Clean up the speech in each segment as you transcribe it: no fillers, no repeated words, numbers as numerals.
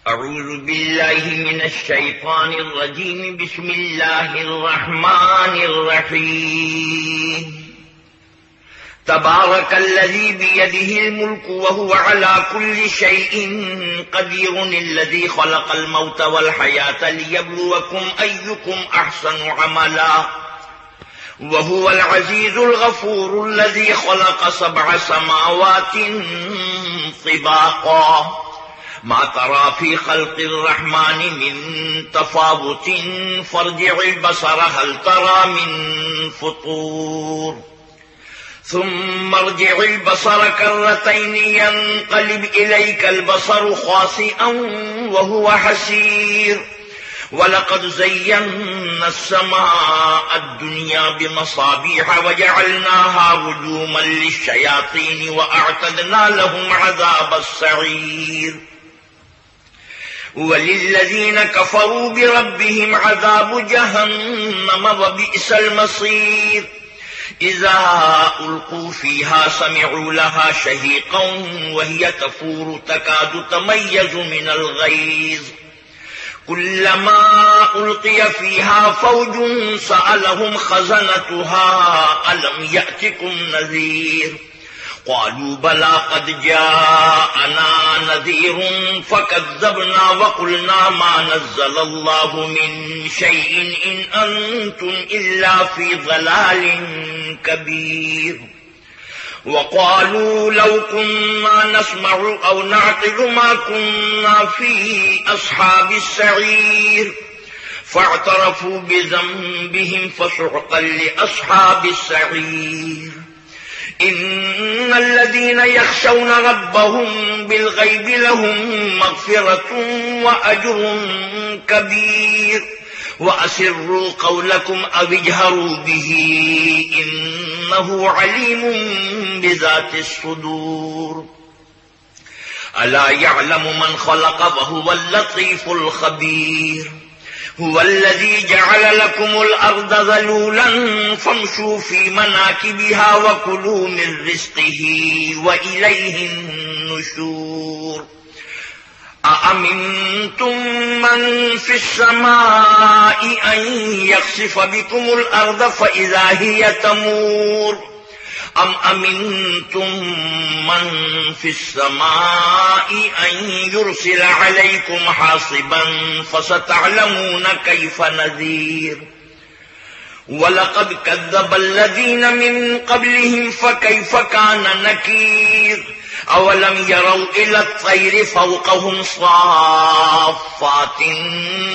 أعوذ بالله من الشيطان الرجيم. بسم الله الرحمن الرحيم. تبارك الذي بيده الملك وهو على كل شيء قدير. الذي خلق الموت والحياة ليبلوكم أيكم أحسن عملا وهو العزيز الغفور. الذي خلق 7 سماوات طباقا ما ترى في خلق الرحمن من تفاوت فارجع البصر هل ترى من فطور ثم ارجع البصر كرتين ينقلب إليك البصر خاسئا وهو حسير. ولقد زينا السماء الدنيا بمصابيح وجعلناها رجوما للشياطين وأعتدنا لهم عذاب السعير. وللذين كفروا بربهم عذاب جهنم وبئس المصير. إذا ألقوا فيها سمعوا لها شهيقا وهي تفور تكاد تميز من الغيظ. كلما ألقي فيها فوج سألهم خزنتها ألم يأتكم نذير قالوا بلى قد جاءنا نذير فكذبنا وقلنا ما نزل الله من شيء إن أنتم إلا في ضلال كبير. وقالوا لو كنا نسمع أو نعقل ما كنا في أصحاب السعير فاعترفوا بذنبهم فسحقا لأصحاب السعير. إن الذين يخشون ربهم بالغيب لهم مغفرة وأجر كبير. وأسروا قولكم أو اجهروا به إنه عليم بذات الصدور. ألا يعلم من خلق وهو اللطيف الخبير. هو الذي جعل لكم الأرض ذلولا فامشوا في مناكبها وكلوا من رزقه وإليه النشور. أأمنتم من في السماء أن يخسف بكم الأرض فإذا هي تمور أم أمنتم من في السماء أن يرسل عليكم حاصبا فستعلمون كيف نذير. ولقد كذب الذين من قبلهم فكيف كان نكير. أولم يروا إلى الطير فوقهم صافات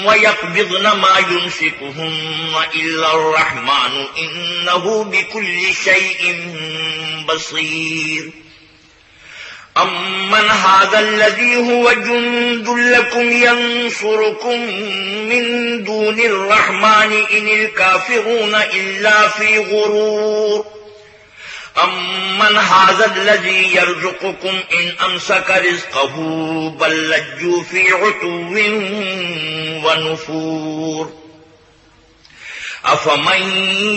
ويقبضن ما يمسكهن إلا الرحمن إنه بكل شيء بصير. أمن هذا الذي هو جند لكم ينصركم من دون الرحمن إن الكافرون إلا في غرور. أمن هذا الذي يرزقكم إن أمسك رزقه بل لجوا في عتو ونفور. أفمن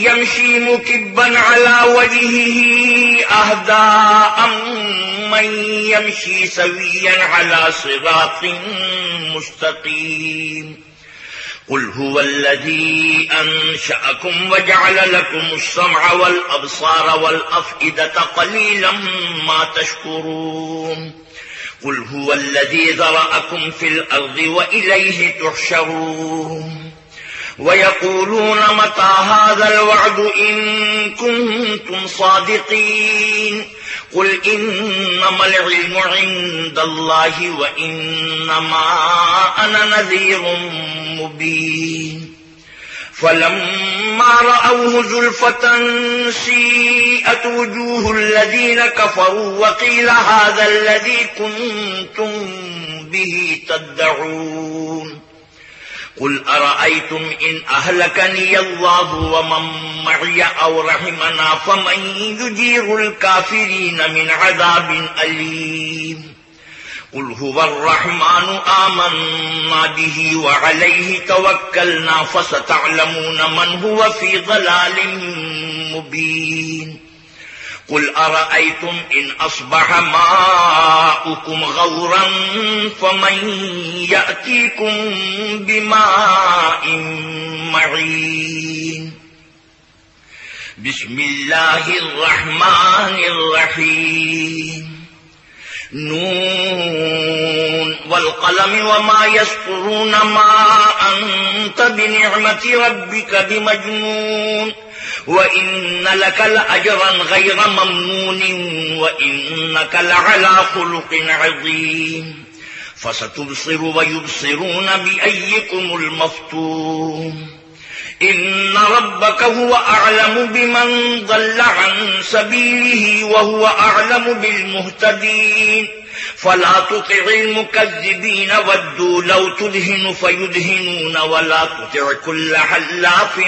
يمشي مكبا على وجهه أهدى أمن يمشي سويا على صراط مستقيم. قل هو الذي أنشأكم وجعل لكم السمع والأبصار والأفئدة قليلا ما تشكرون. قل هو الذي ذرأكم في الأرض وإليه تحشرون. ويقولون متى هذا الوعد إن كنتم صادقين. قل إنما العلم عند الله وإنما أنا نذير مبين. فلما رأوه زلفة سيئت وجوه الذين كفروا وقيل هذا الذي كنتم به تدعون. قل أرأيتم إن أهلكني الله ومن معي أو رحمنا فمن يجير الكافرين من عذاب أليم. قل هو الرحمن آمنا به وعليه توكلنا فستعلمون من هو في ضلال مبين. قل أرأيتم إن أصبح ماؤكم غورا فمن يأتيكم بماء معين بسم الله الرحمن الرحيم نون والقلم وما يسطرون ما أنت بنعمة ربك بمجنون وإن لك لأجرا غير ممنون وإنك لعلى خلق عظيم فستبصر ويبصرون بأيكم المفتون إن ربك هو أعلم بمن ضل عن سبيله وهو أعلم بالمهتدين فلا تطع المكذبين ودوا لو تدهن فيدهنون ولا تطع كل حلاف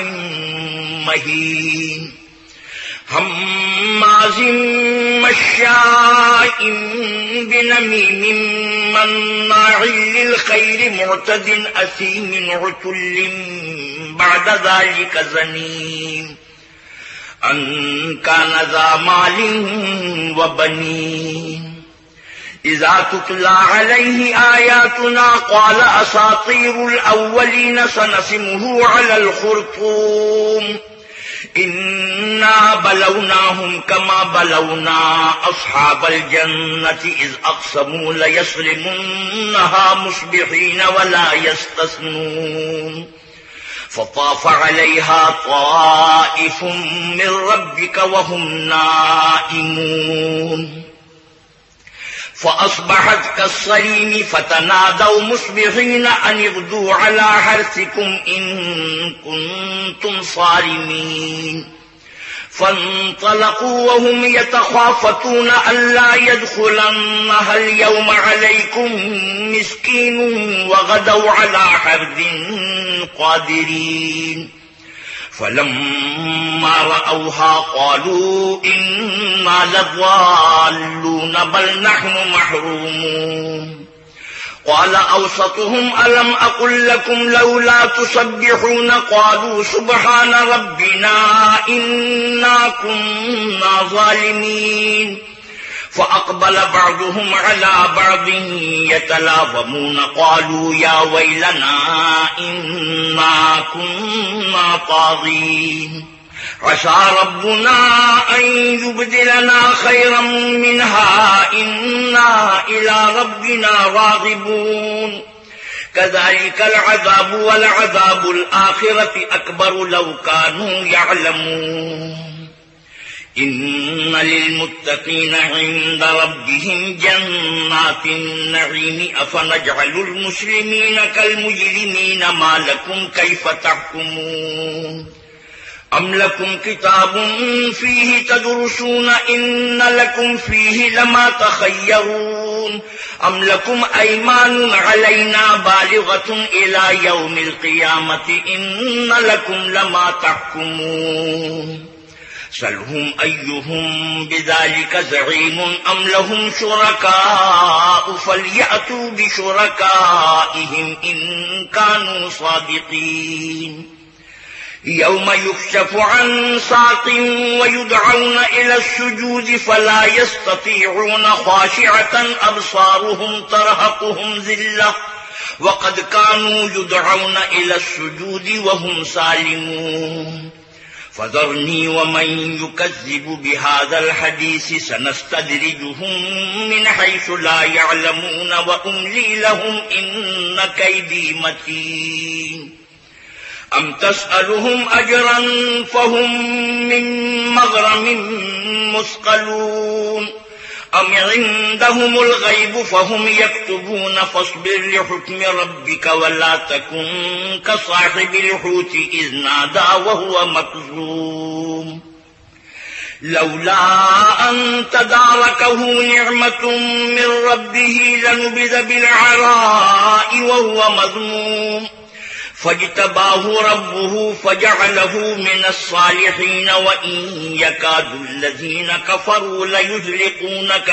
مهين هماز مشاء بنميم مناع للخير معتد أثيم عتل بعد ذلك زنيم أن كان ذا مال وبنين إذا تتلى عليه آياتنا قال أساطير الأولين سنسمه على الخرطوم إنا بلوناهم كما بلونا أصحاب الجنة إذ أقسموا ليصرمنها مصبحين ولا يستثنون فطاف عليها طائف من ربك وهم نائمون فأصبحت كالصريم فتنادوا مصبحين أن اغدوا على حرثكم إن كنتم صارمين فانطلقوا وهم يتخافتون ألا يدخلنها اليوم عليكم مسكين وغدوا على حرد قادرين فلما رأوها قالوا إنا لضالون بل نحن محرومون قال أوسطهم ألم أقل لكم لولا تسبحون قالوا سبحان ربنا إنا كنا ظالمين فأقبل بعضهم على بعض يتلاومون قالوا يا ويلنا إنا كنا طاغين عسى ربنا أن يبدلنا خيرا منها إنا إلى ربنا راغبون كذلك العذاب ولعذاب الآخرة أكبر لو كانوا يعلمون إن للمتقين عند ربهم جنات النعيم أفنجعل المسلمين كالمجرمين ما لكم كيف تحكمون أم لكم كتاب فيه تدرسون إن لكم فيه لما تخيرون أم لكم أيمان علينا بالغة إلى يوم القيامة إن لكم لما تحكمون سلهم أيهم بذلك زعيم أم لهم شركاء فليأتوا بشركائهم إن كانوا صادقين يوم يكشف عن ساق ويدعون إلى السجود فلا يستطيعون خاشعة أبصارهم ترهقهم ذلة وقد كانوا يدعون إلى السجود وهم سالمون فذرني ومن يكذب بهذا الحديث سنستدرجهم من حيث لا يعلمون وأملي لهم إن كيدي متين أم تسألهم أجرا فهم من مغرم مثقلون أم عندهم الغيب فهم يكتبون فاصبر لحكم ربك ولا تكن كصاحب الحوت إذ نادى وهو مكظوم لولا أن تداركه نعمة من ربه لنبذ بالعراء وهو مذموم فاجتباه ربه فجعله من الصالحين وإن يكاد الذين كفروا ليزلقونك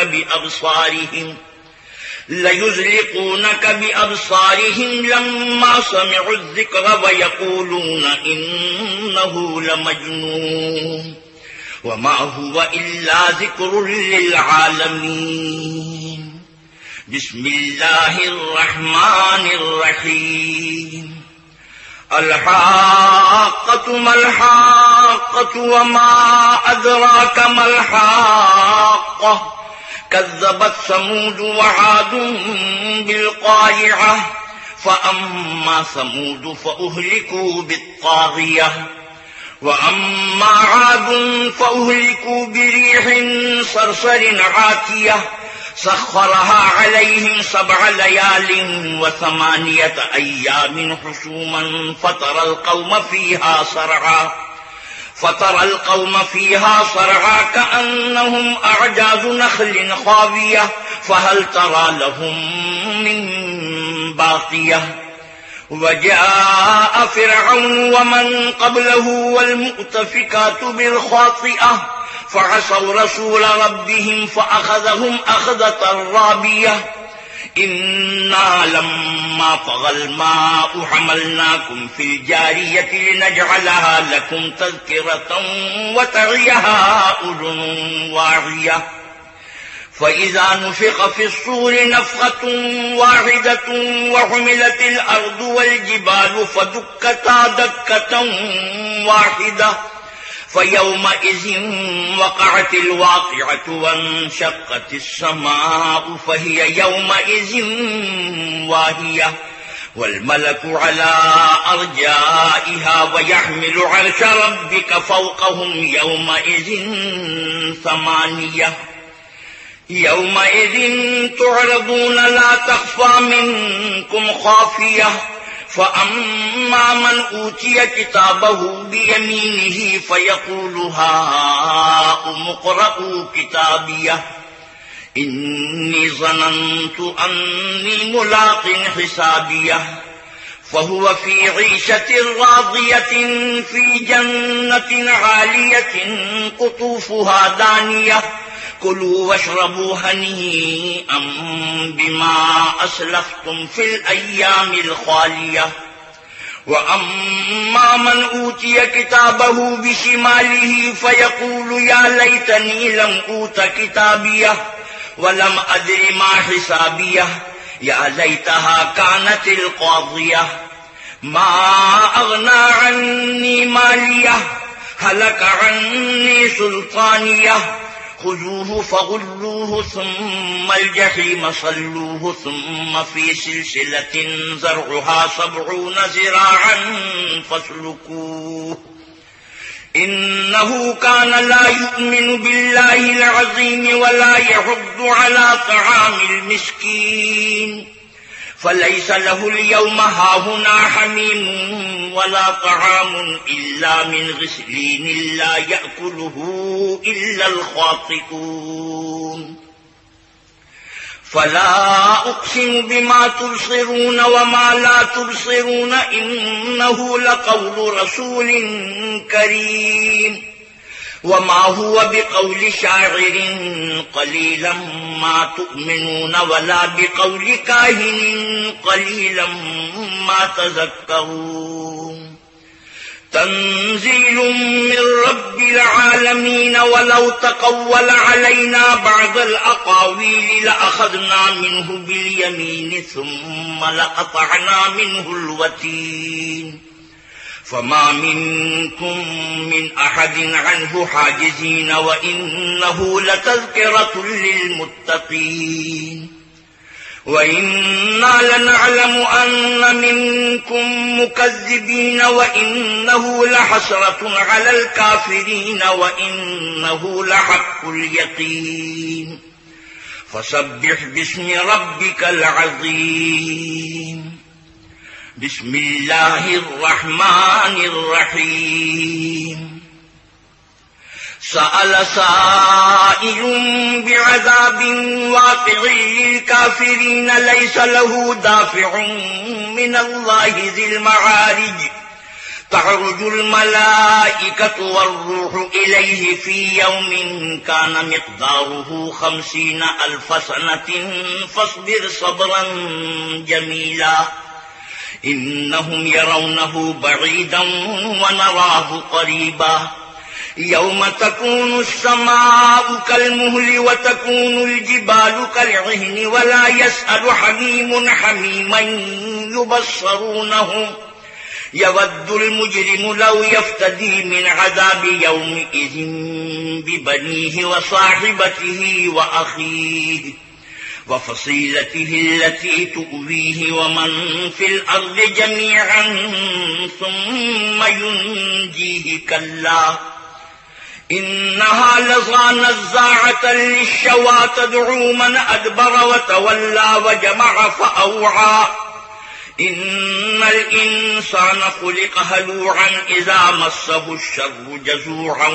بأبصارهم لما سمعوا الذكر ويقولون إنه لمجنون وما هو إلا ذكر للعالمين بسم الله الرحمن الرحيم الحاقة ما الحاقة وما أدراك ما الحاقة كذبت ثمود وعاد بالقارعة فأما ثمود فأهلكوا بالطاغية وأما عاد فأهلكوا بريح صرصر عاتية سخرها عليهم 7 ليال و8 أيام حسوما فترى القوم فيها صرعا كأنهم أعجاز نخل خاوية فهل ترى لهم من باقية وجاء فرعون ومن قبله والمؤتفكات بالخاطئة فعصوا رسول ربهم فأخذهم أخذة رابية إنا لما طغى الماء حملناكم في الجارية لنجعلها لكم تذكرة وتعيها أذن واعية فإذا نفخ في الصور نفخة واحدة وحملت الأرض والجبال فدكتا دكة واحدة فيومئذ وقعت الواقعة وانشقت السماء فهي يومئذ واهية والملك على أرجائها ويحمل عرش ربك فوقهم يومئذ 8 يومئذ تعرضون لا تخفى منكم خافية فأما من أوتي كتابه بيمينه فيقول هاؤم اقرءوا كتابيه إني ظننت أني ملاق حسابيه فهو في عيشة راضية في جنة عالية قطوفها دانية كلوا واشربوا هنيئا بما أسلفتم في الأيام الخالية وأما من أوتي كتابه بشماله فيقول يا ليتني لم أوت كتابيه ولم أدر ما حسابيه يا ليتها كانت القاضية ما أغنى عني ماليه هلك عني سلطانيه خذوه فغلوه ثم الجحيم صلوه ثم في سلسلة زرعها 70 ذراعا فاسلكوه إنه كان لا يؤمن بالله العظيم ولا يحض على طعام المسكين فليس له اليوم هاهنا حميم ولا طعام إلا من غسلين لا يأكله إلا الخاطئون فلا أقسم بما تبصرون وما لا تبصرون إنه لقول رسول كريم وما هو بقول شاعر قليلا ما تؤمنون ولا بقول كاهن قليلا ما تذكرون تنزيل من رب العالمين ولو تقول علينا بعض الأقاويل لأخذنا منه باليمين ثم لقطعنا منه الوتين فما منكم من أحد عنه حاجزين وإنه لتذكرة للمتقين وإنا لنعلم أن منكم مكذبين وإنه لحسرة على الكافرين وإنه لحق اليقين فسبح باسم ربك العظيم بسم الله الرحمن الرحيم سأل سائل بعذاب واقع للكافرين ليس له دافع من الله ذي المعارج تعرج الملائكة والروح إليه في يوم كان مقداره 50,000 سنة فاصبر صبرا جميلا إنهم يرونه بعيدا ونراه قريبا يوم تكون السماء كالمهل وتكون الجبال كالعهن ولا يسأل حميم حميما يبصرونهم يود المجرم لو يفتدي من عذاب يومئذ ببنيه وصاحبته وأخيه وفصيلته التي تؤويه ومن في الأرض جميعا ثم ينجيه كلا إنها لظى نزاعة للشوى تدعو من أدبر وتولى وجمع فأوعى إن الإنسان خلق هلوعا إذا مسه الشر جزوعا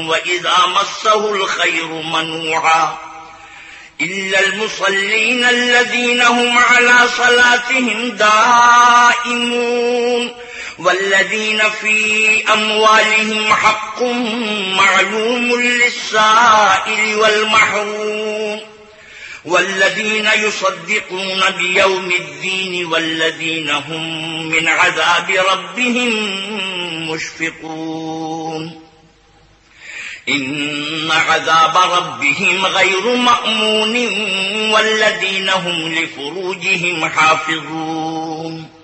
وإذا مسه الخير منوعا إلا المصلين الذين هم على صلاتهم دائمون والذين في أموالهم حق معلوم للسائل والمحروم والذين يصدقون بيوم الدين والذين هم من عذاب ربهم مشفقون إن عذاب ربهم غير مأمون والذين هم لفروجهم حافظون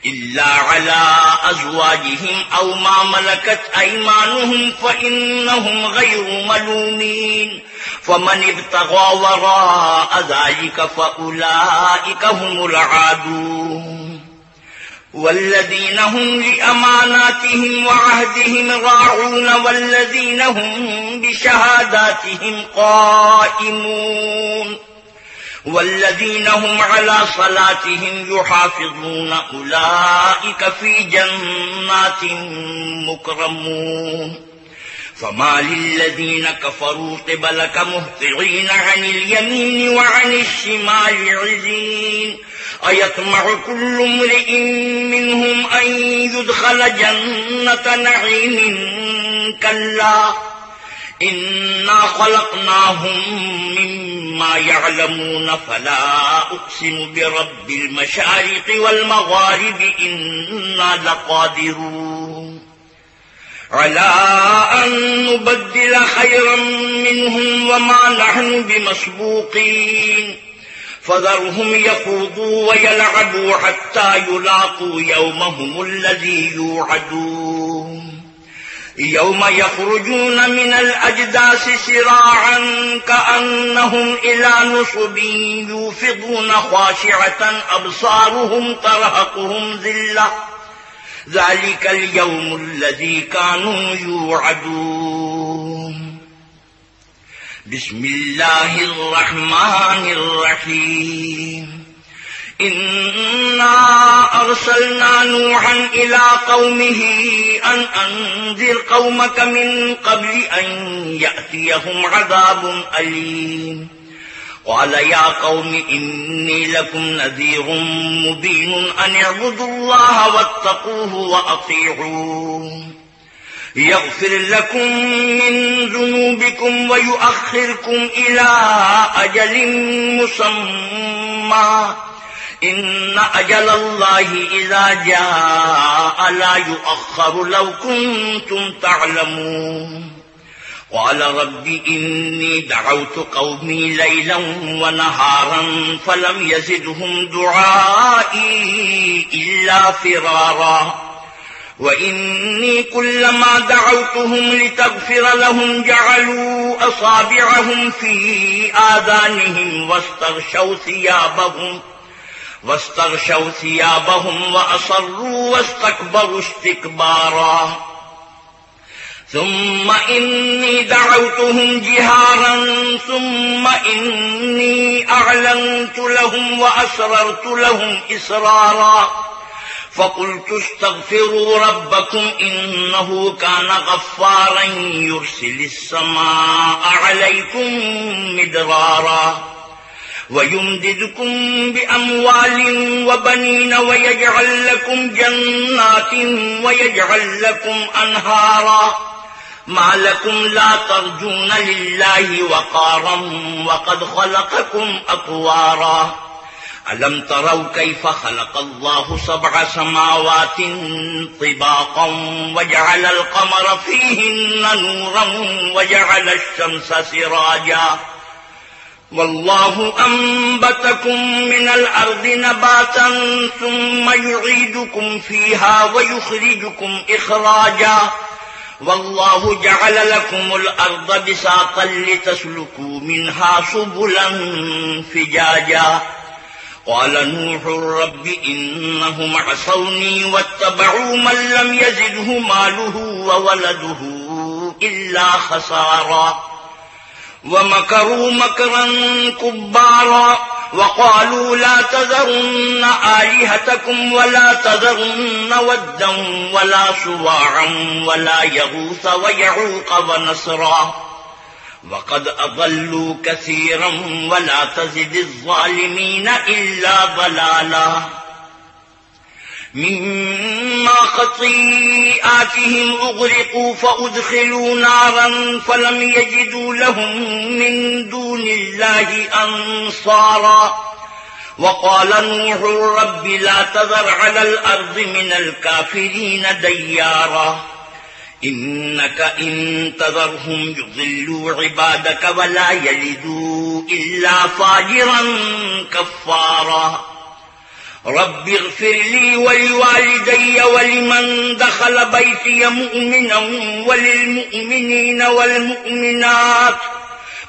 إلا على أزواجهم أو ما ملكت أيمانهم فإنهم غير ملومين فمن ابتغى وراء ذلك فأولئك هم العادون والذين هم لأماناتهم وعهدهم راعون والذين هم بشهاداتهم قائمون والذين هم على صلاتهم يحافظون أولئك في جنات مكرمون فما للذين كفروا قبلك مهطعين عن اليمين وعن الشمال عزين أيطمع كل امرئ منهم أن يدخل جنة نعيم كلا إنا خلقناهم مما يعلمون فلا أقسم برب المشارق والمغارب إنا لقادرون على أن نبدل خيرا منهم وما نحن بمسبوقين فذرهم يخوضوا ويلعبوا حتى يلاقوا يومهم الذي يوعدون يوم يخرجون من الأجداث سراعا كأنهم إلى نصب يوفضون خاشعة أبصارهم ترهقهم ذلة ذلك اليوم الذي كانوا يوعدون بسم الله الرحمن الرحيم إنا أرسلنا نوحا إلى قومه أن أنذر قومك من قبل أن يأتيهم عذاب أليم قال يا قوم إني لكم نذير مبين أن اعبدوا الله واتقوه وأطيعون يغفر لكم من ذنوبكم ويؤخركم إلى أجل مسمى إن أجل الله إذا جاء لا يؤخر لو كنتم تعلمون قال رب إني دعوت قومي ليلا ونهارا فلم يزدهم دعائي إلا فرارا وإني كلما دعوتهم لتغفر لهم جعلوا أصابعهم في آذانهم واستغشوا ثيابهم وأصروا واستكبروا استكبارا ثم إني دعوتهم جهارا ثم إني أعلنت لهم وأسررت لهم إسرارا فقلت استغفروا ربكم إنه كان غفارا يرسل السماء عليكم مدرارا ويمددكم بأموال وبنين ويجعل لكم جنات ويجعل لكم أنهارا ما لكم لا ترجون لله وقارا وقد خلقكم أطوارا ألم تروا كيف خلق الله 7 سماوات طباقا وجعل القمر فيهن نورا وجعل الشمس سراجا والله أنبتكم من الأرض نباتا ثم يعيدكم فيها ويخرجكم إخراجا والله جعل لكم الأرض بساطا لتسلكوا منها سبلا فجاجا قال نوح رب إنهم عصوني واتبعوا من لم يزده ماله وولده إلا خسارا ومكروا مكرا كبارا وقالوا لا تذرن آلهتكم ولا تذرن ودا ولا سواعا ولا يغوث ويعوق ونسرا وقد أضلوا كثيرا ولا تزد الظالمين إلا ضلالا مما خطيئاتهم أغرقوا فأدخلوا نارا فلم يجدوا لهم من دون الله أنصارا وقال نوح رب لا تذر على الأرض من الكافرين ديارا إنك إن تذرهم يضلوا عبادك ولا يلدوا إلا فاجرا كفارا رب اغفر لي ولوالدي ولمن دخل بيتي مؤمنا وللمؤمنين والمؤمنات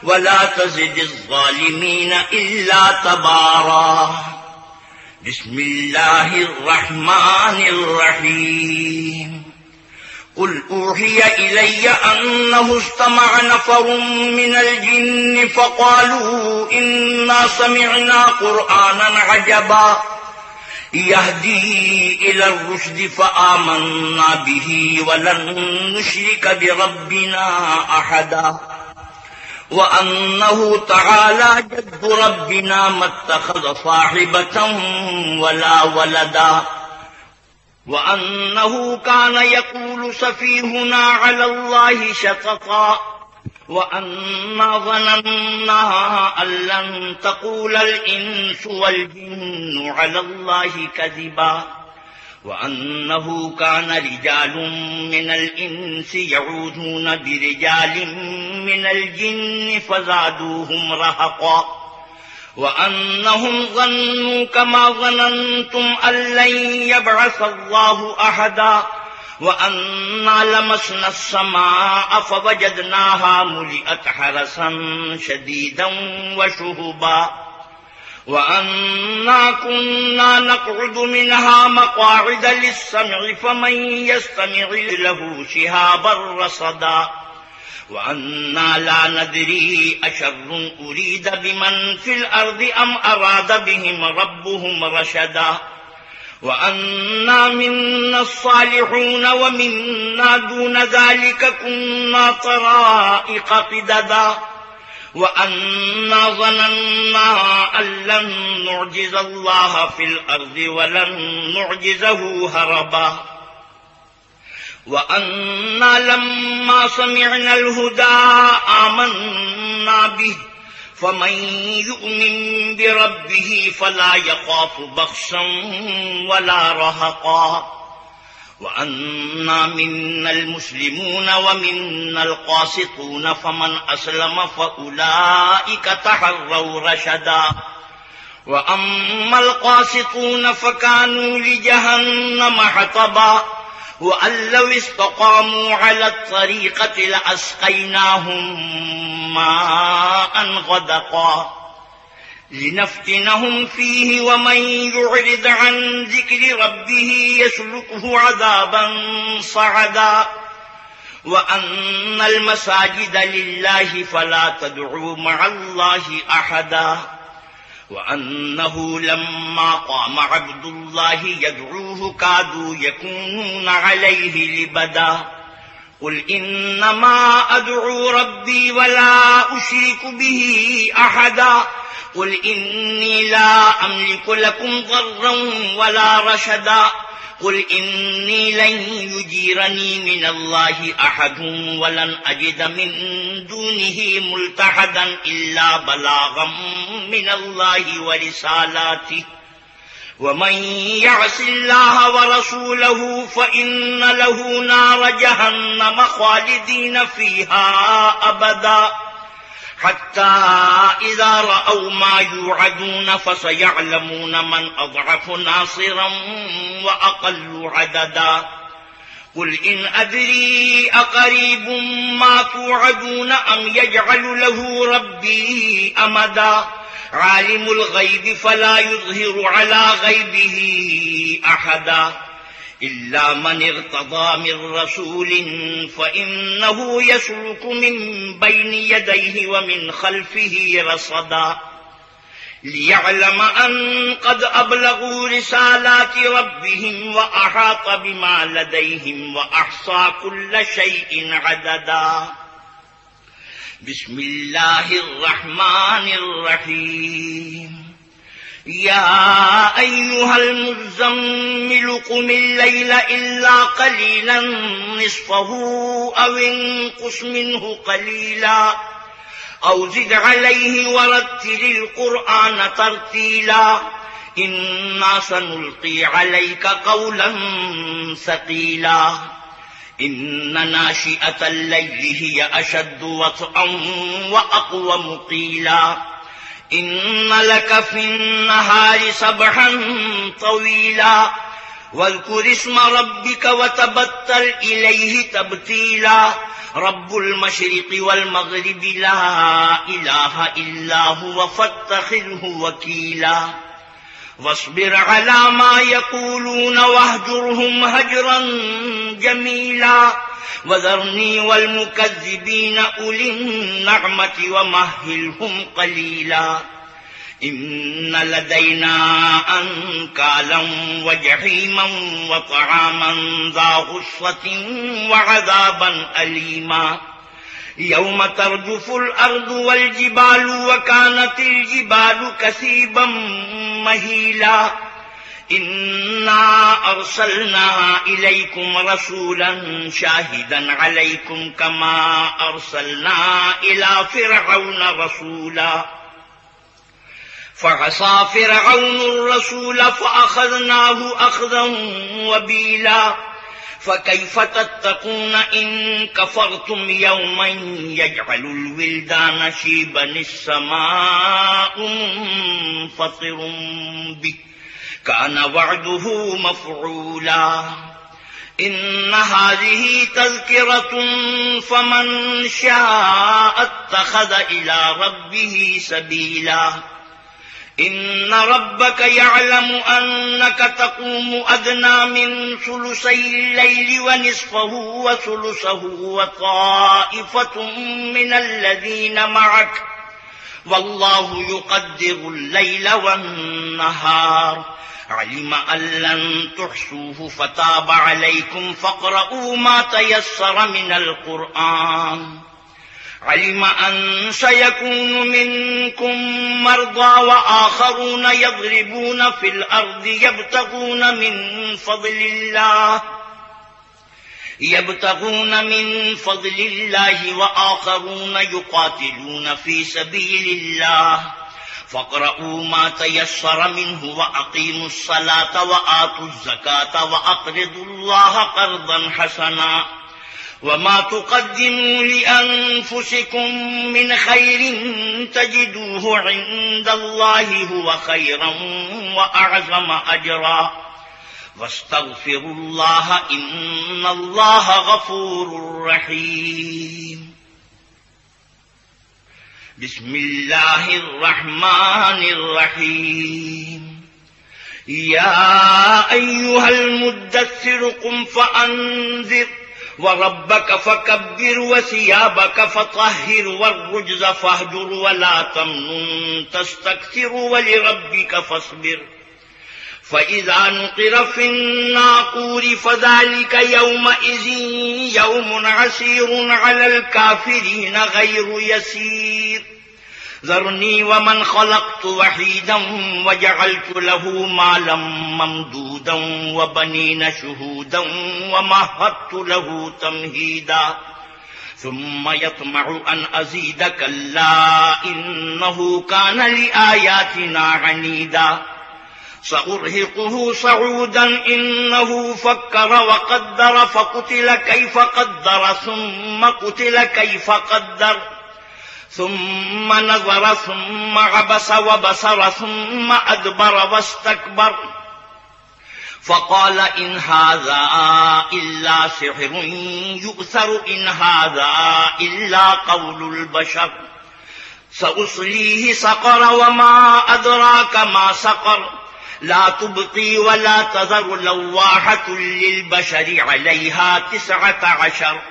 ولا تزد الظالمين إلا تبارا بسم الله الرحمن الرحيم قل أوحي إلي أنه استمع نفر من الجن فقالوا إنا سمعنا قرآنا عجبا يهدي إلى الرشد فآمنا به ولن نشرك بربنا أحدا وأنه تعالى جد ربنا ما اتخذ صاحبة ولا ولدا وأنه كان يقول سفيهنا على الله شططا وأنا ظننا أن لن تقول الإنس والجن على الله كذبا وأنه كان رجال من الإنس يعوذون برجال من الجن فزادوهم رهقا وأنهم ظنوا كما ظننتم أن لن يبعث الله أحدا وأنا لمسنا السماء فوجدناها ملئت حرسا شديدا وشهبا وأنا كنا نقعد منها مقاعد للسمع فمن يستمع له شهابا رصدا وأنا لا ندري أشر أريد بمن في الأرض أم أراد بهم ربهم رشدا وأنا منا الصالحون ومنا دون ذلك كنا طرائق قددا وأنا ظننا أن لن نعجز الله في الأرض ولن نعجزه هربا وأنا لما سمعنا الهدى آمنا به فمن يؤمن بربه فلا يخاف بخسا ولا رهقا وأنا منا المسلمون ومنا القاسطون فمن أسلم فأولئك تحروا رشدا وأما القاسطون فكانوا لجهنم حطبا وأن لو استقاموا على الطريقة لأسقيناهم ماء غدقا لنفتنهم فيه ومن يعرض عن ذكر ربه يسلكه عذابا صعدا وأن المساجد لله فلا تدعوا مع الله أحدا وأنه لما قام عبد الله يدعوه كادوا يكونون عليه لبدا قل إنما أدعو ربي ولا أشرك به أحدا قل إني لا أملك لكم ضرا ولا رشدا قل إني لن يجيرني من الله أحد ولن أجد من دونه ملتحدا إلا بلاغا من الله ورسالاته ومن يعص الله ورسوله فإن له نار جهنم خالدين فيها أبدا حتى إذا رأوا ما يوعدون فسيعلمون من أضعف ناصرا وأقل عددا قل إن أدري أقريب ما توعدون أم يجعل له ربي أمدا عالم الغيب فلا يظهر على غيبه أحدا إلا من ارتضى من رسول فإنه يسلك من بين يديه ومن خلفه رصدا ليعلم أن قد أبلغوا رسالات ربهم وأحاط بما لديهم وأحصى كل شيء عددا بسم الله الرحمن الرحيم يا أيها المزمل قم الليل إلا قليلا نصفه أو انقص منه قليلا أو زد عليه ورتل القرآن ترتيلا إنا سنلقي عليك قولا ثقيلا إن ناشئة الليل هي أشد وطئا وأقوم قيلا إن لك في النهار سبحا طويلا واذكر اسم ربك وتبتل إليه تبتيلا رب المشرق والمغرب لا إله إلا هو فاتخذه وكيلا واصبر على ما يقولون واهجرهم هجرا جميلا وذرني والمكذبين أولي النعمة ومهلهم قليلا إن لدينا أنكالا وجحيما وطعاما ذا غصة وعذابا أليما يوم ترجف الأرض والجبال وكانت الجبال كثيبا مهيلا إنا أرسلنا إليكم رسولا شاهدا عليكم كما أرسلنا إلى فرعون رسولا فعصى فرعون الرسول فأخذناه أخذا وبيلا فكيف تتقون إن كفرتم يوما يجعل الولدان شيبا السماء منفطر به كان وعده مفعولا إن هذه تذكرة فمن شاء اتخذ إلى ربه سبيلا إن ربك يعلم أنك تقوم أدنى من ثلثي الليل ونصفه وثلثه وطائفة من الذين معك والله يقدر الليل والنهار علم أن لن تحصوه فتاب عليكم فاقرؤوا ما تيسر من القرآن علم أن سيكون منكم مرضى وآخرون يضربون في الأرض يبتغون من فضل الله وآخرون يقاتلون في سبيل الله فاقرؤوا ما تيسر منه وأقيموا الصلاة وآتوا الزكاة وأقرضوا الله قرضا حسنا وما تقدموا لأنفسكم من خير تجدوه عند الله هو خيرا وأعظم أجرا واستغفروا الله إن الله غفور رحيم بسم الله الرحمن الرحيم يا أيها المدثر قم فأنذر وربك فكبر وثيابك فطهر والرجز فاهجر ولا تمنن تستكثر ولربك فاصبر فإذا نقر في الناقور فذلك يومئذ يوم عسير على الكافرين غير يسير ذرني ومن خلقت وحيدا وجعلت له مالا ممدودا وبنين شهودا ومهدت له تمهيدا ثم يطمع أن أزيد كلا إنه كان لآياتنا عنيدا سأرهقه صعودا إنه فكر وقدر فقتل كيف قدر ثم قتل كيف قدر ثم نظر ثم عبس وبصر ثم أدبر واستكبر فقال إن هذا إلا سحر يؤثر إن هذا إلا قول البشر سأصليه سقر وما أدراك ما سقر لا تبقي ولا تذر لواحة للبشر عليها 19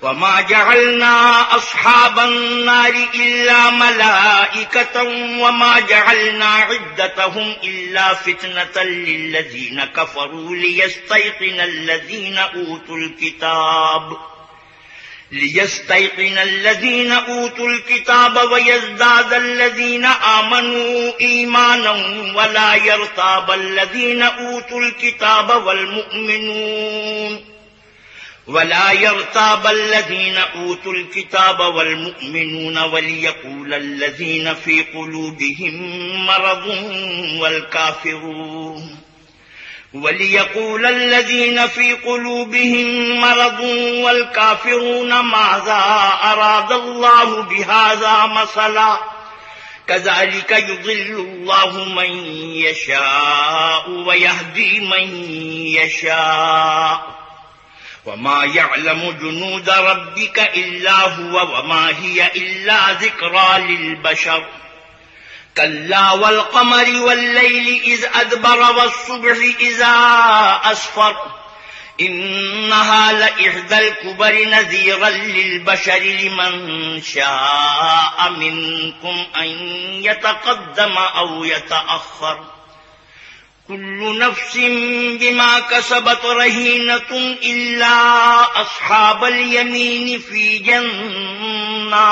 وما جعلنا أصحاب النار إلا ملائكة وما جعلنا عدتهم إلا فتنة للذين كفروا ليستيقن الذين أوتوا الكتاب ويزداد الذين آمنوا إيمانا ولا يرتاب الذين أوتوا الكتاب والمؤمنون وليقول الذين في قلوبهم مرض والكافرون ماذا أراد الله بهذا مثلا كذلك يضل الله من يشاء ويهدي من يشاء وما يعلم جنود ربك إلا هو وما هي إلا ذكرى للبشر كلا والقمر والليل إذ أدبر والصبح إذا أسفر إنها لإحدى الكبر نذيرا للبشر لمن شاء منكم أن يتقدم أو يتأخر كل نفس بما كسبت رهينة إلا أصحاب اليمين في جنات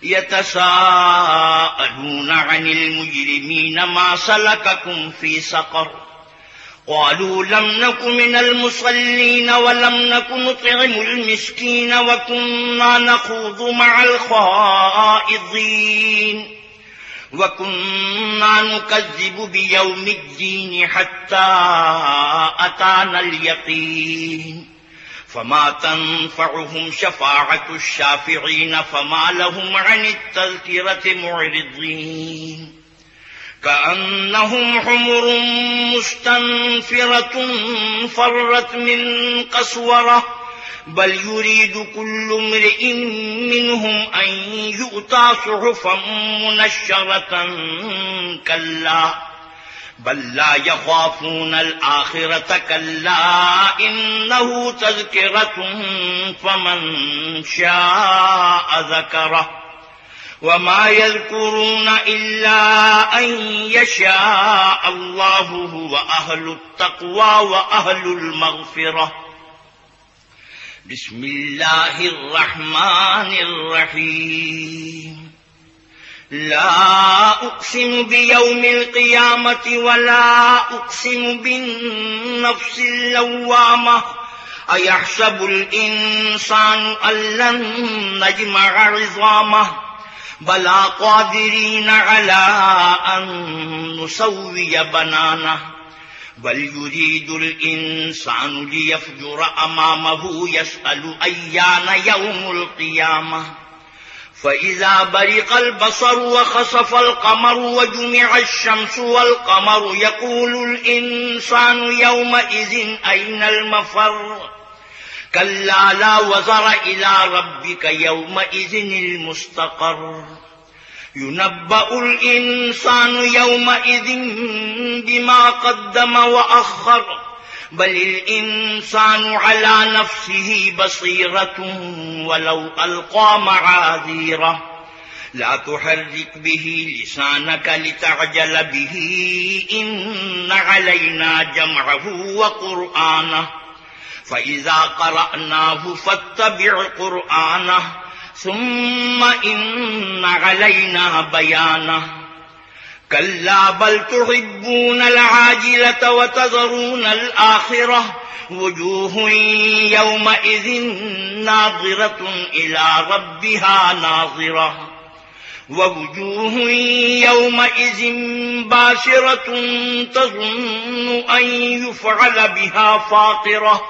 يتساءلون عن المجرمين ما سلككم في سقر قالوا لم نك من المصلين ولم نك نطعم المسكين وكنا نخوض مع الخائضين وكنا نكذب بيوم الدين حتى أتانا اليقين فما تنفعهم شفاعة الشافعين فما لهم عن التذكرة معرضين كأنهم حمر مستنفرة فرت من قسورة بل يريد كل امرئ منهم أن يؤتى صحفا منشرة كلا بل لا يخافون الآخرة كلا إنه تذكرة فمن شاء ذكره وما يذكرون إلا أن يشاء الله هو أهل التقوى وأهل المغفرة بسم الله الرحمن الرحيم لا أقسم بيوم القيامة ولا أقسم بالنفس اللوامة أيحسب الإنسان أن لن نجمع عظامه بلى قادرين على أن نسوي بنانه بل يريد الإنسان ليفجر أمامه يسأل أيان يوم القيامة فإذا برق البصر وخسف القمر وجمع الشمس والقمر يقول الإنسان يومئذ أين المفر كلا لا وزر إلى ربك يومئذ المستقر ينبأ الإنسان يومئذ بما قدم وأخر بل الإنسان على نفسه بصيرة ولو ألقى معاذيره لا تحرك به لسانك لتعجل به إن علينا جمعه وقرآنه فإذا قرأناه فاتبع قرآنه ثم إن علينا بيانه كلا بل تحبون العاجلة وتذرون الآخرة وجوه يومئذ ناظرة إلى ربها ناظرة ووجوه يومئذ باسرة تظن أن يفعل بها فاقرة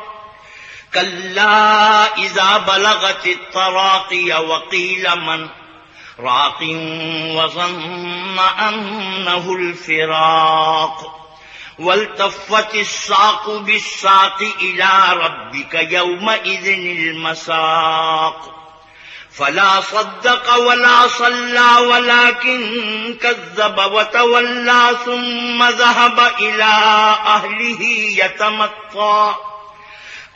كلا إذا بلغت التراقي وقيل من راق وظن أنه الفراق والتفت الساق بالساق إلى ربك يومئذ المساق فلا صدق ولا صلى ولكن كذب وتولى ثم ذهب إلى أهله يتمطى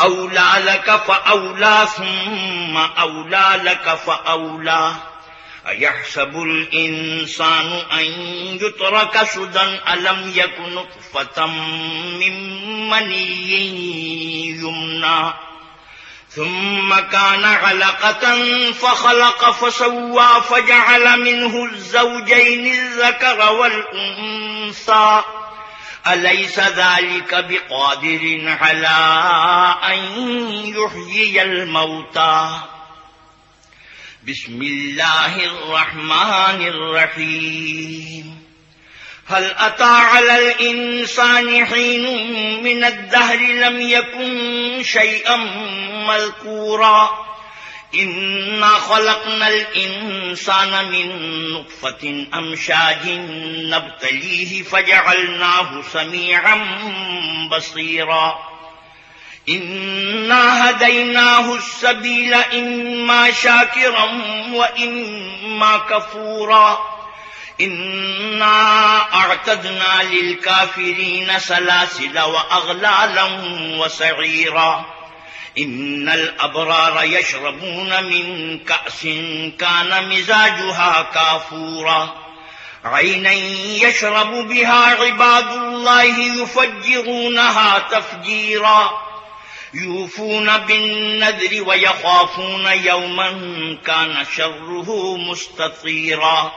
أولى لك فأولى ثم أولى لك فأولى أيحسب الإنسان أن يترك سدى ألم يك نطفة من مني يمنى ثم كان علقة فخلق فسوى فجعل منه الزوجين الذكر والأنثى أليس ذلك بقادر على أن يحيي الموتى بسم الله الرحمن الرحيم هل أتى على الإنسان حين من الدهر لم يكن شيئا مذكورا إنا خلقنا الإنسان من نطفة أمشاج نبتليه فجعلناه سميعا بصيرا إنا هديناه السبيل إما شاكرا وإما كفورا إنا أعتدنا للكافرين سلاسل وأغلالا وسعيرا إن الأبرار يشربون من كأس كان مزاجها كافورا عينا يشرب بها عباد الله يفجرونها تفجيرا يوفون بالنذر ويخافون يوما كان شره مستطيرا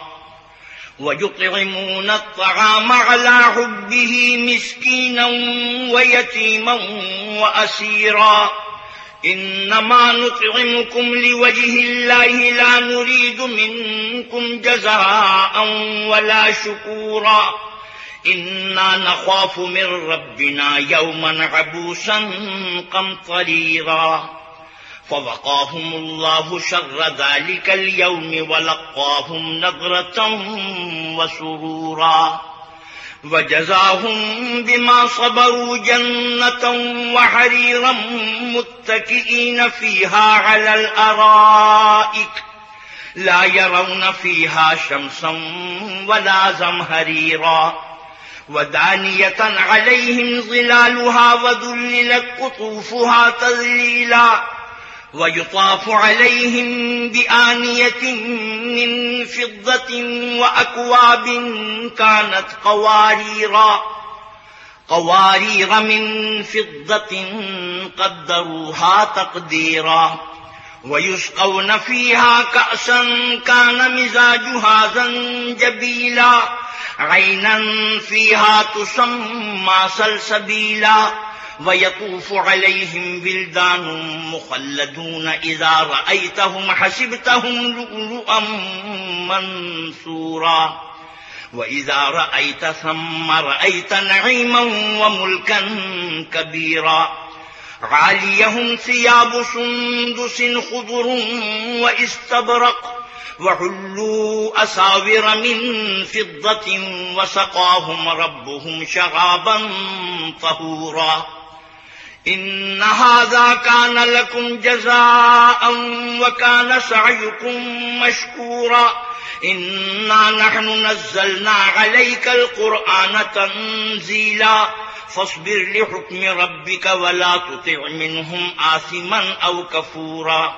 ويطعمون الطعام على حبه مسكينا ويتيما وأسيرا إنما نطعمكم لوجه الله لا نريد منكم جزاء ولا شكورا إنا نخاف من ربنا يوما عبوسا قمطريرا فوقاهم الله شر ذلك اليوم ولقاهم نضرة وسرورا وجزاهم بما صبروا جنة وحريرا متكئين فيها على الأرائك لا يرون فيها شمسا ولا زمهريرا ودانية عليهم ظلالها وذللت قطوفها تذليلا ويطاف عليهم بآنية من فضة وأكواب كانت قوارير من فضة قدروها تقديرا ويسقون فيها كأسا كان مزاجها زنجبيلا عينا فيها تسمى سلسبيلا ويطوف عليهم ولدان مخلدون إذا رأيتهم حسبتهم لؤلؤا منثورا وإذا رأيت ثم رأيت نعيما وملكا كبيرا عاليهم ثياب سندس خضر واستبرق وحلوا أساور من فضة وسقاهم ربهم شرابا طهورا إن هذا كان لكم جزاء وكان سعيكم مشكورا إنا نحن نزلنا عليك القرآن تنزيلا فاصبر لحكم ربك ولا تطع منهم آثما أو كفورا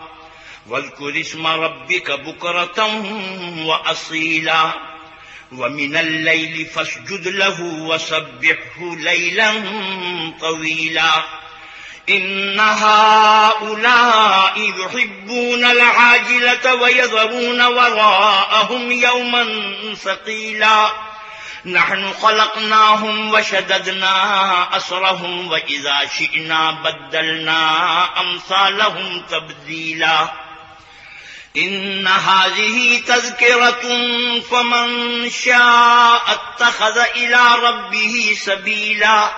واذكر اسم ربك بكرة وأصيلا ومن الليل فاسجد له وسبحه ليلا طويلا إن هؤلاء يحبون العاجلة ويذرون وراءهم يوما ثقيلا نحن خلقناهم وشددنا أسرهم وإذا شئنا بدلنا أمثالهم تبديلا إن هذه تذكرة فمن شاء اتخذ إلى ربه سبيلا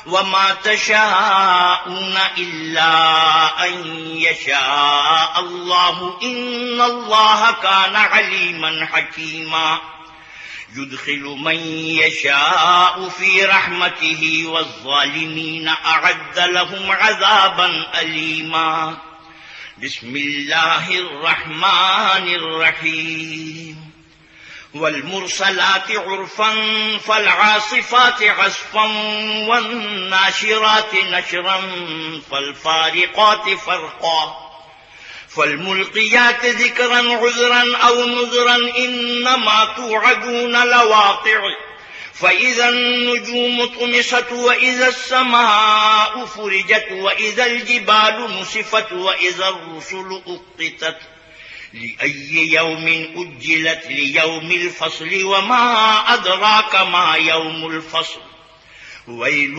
وما تشاءون إلا أن يشاء الله إن الله كان عليما حكيما يدخل من يشاء في رحمته والظالمين أعد لهم عذابا أليما بسم الله الرحمن الرحيم والمرسلات عرفا فالعاصفات عصفا والناشرات نشرا فالفارقات فرقا فالملقيات ذكرا عذرا أو نذرا إنما توعدون لواقع فإذا النجوم طمست وإذا السماء فرجت وإذا الجبال نسفت وإذا الرسل أقتت لأي يوم أجلت ليوم الفصل وما أدراك ما يوم الفصل ويل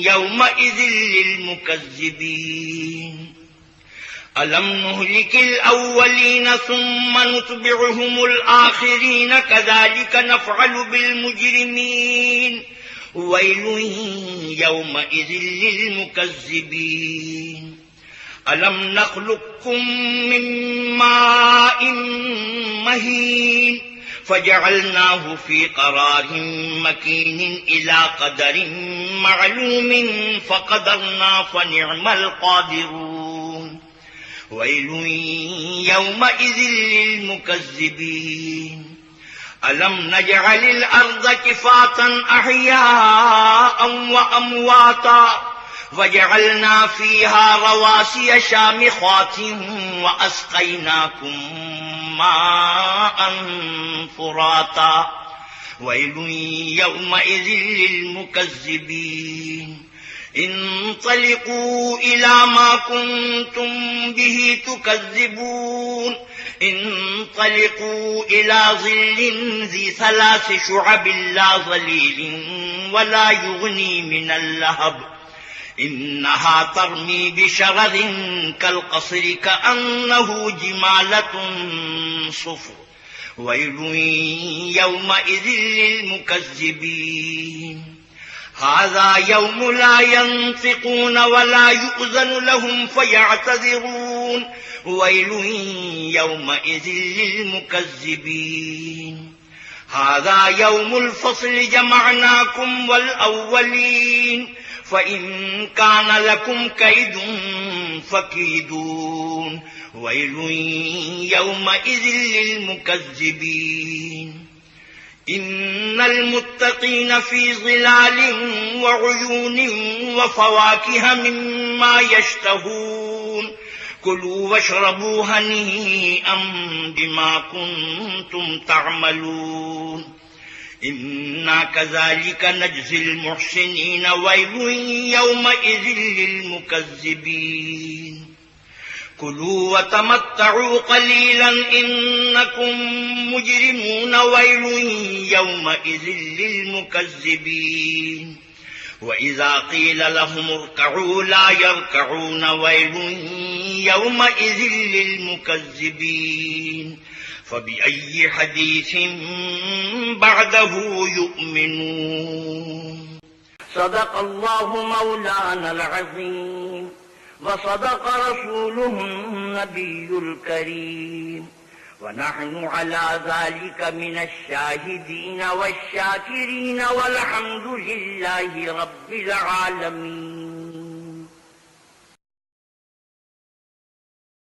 يومئذ للمكذبين ألم نهلك الأولين ثم نتبعهم الآخرين كذلك نفعل بالمجرمين ويل يومئذ للمكذبين ألم نخلقكم من ماء مهين فجعلناه في قرار مكين إلى قدر معلوم فقدرنا فنعم القادرون ويل يومئذ للمكذبين ألم نجعل الأرض كفاة أحياء وأمواتا وجعلنا فيها رواسي شامخات وأسقيناكم ماء فراتا ويل يومئذ للمكذبين انطلقوا إلى ما كنتم به تكذبون انطلقوا إلى ظل ذي 3 شعب لا ظليل ولا يغني من اللهب إنها ترمي بشرر كالقصر كأنه جمالة صفر ويل يومئذ للمكذبين هذا يوم لا ينطقون ولا يؤذن لهم فيعتذرون ويل يومئذ للمكذبين هذا يوم الفصل جمعناكم والأولين فإن كان لكم كيد فكيدون ويل يومئذ للمكذبين إن المتقين في ظلال وعيون وفواكه مما يشتهون كلوا واشربوا هنيئا بما كنتم تعملون إنا كذلك نجزي المحسنين ويل يومئذ للمكذبين كلوا وتمتعوا قليلا إنكم مجرمون ويل يومئذ للمكذبين وإذا قيل لهم اركعوا لا يركعون ويل يومئذ للمكذبين فبأي حديث بعده يؤمنون صدق الله مولانا العظيم وصدق رسوله النبي الكريم ونحن على ذلك من الشاهدين والشاكرين والحمد لله رب العالمين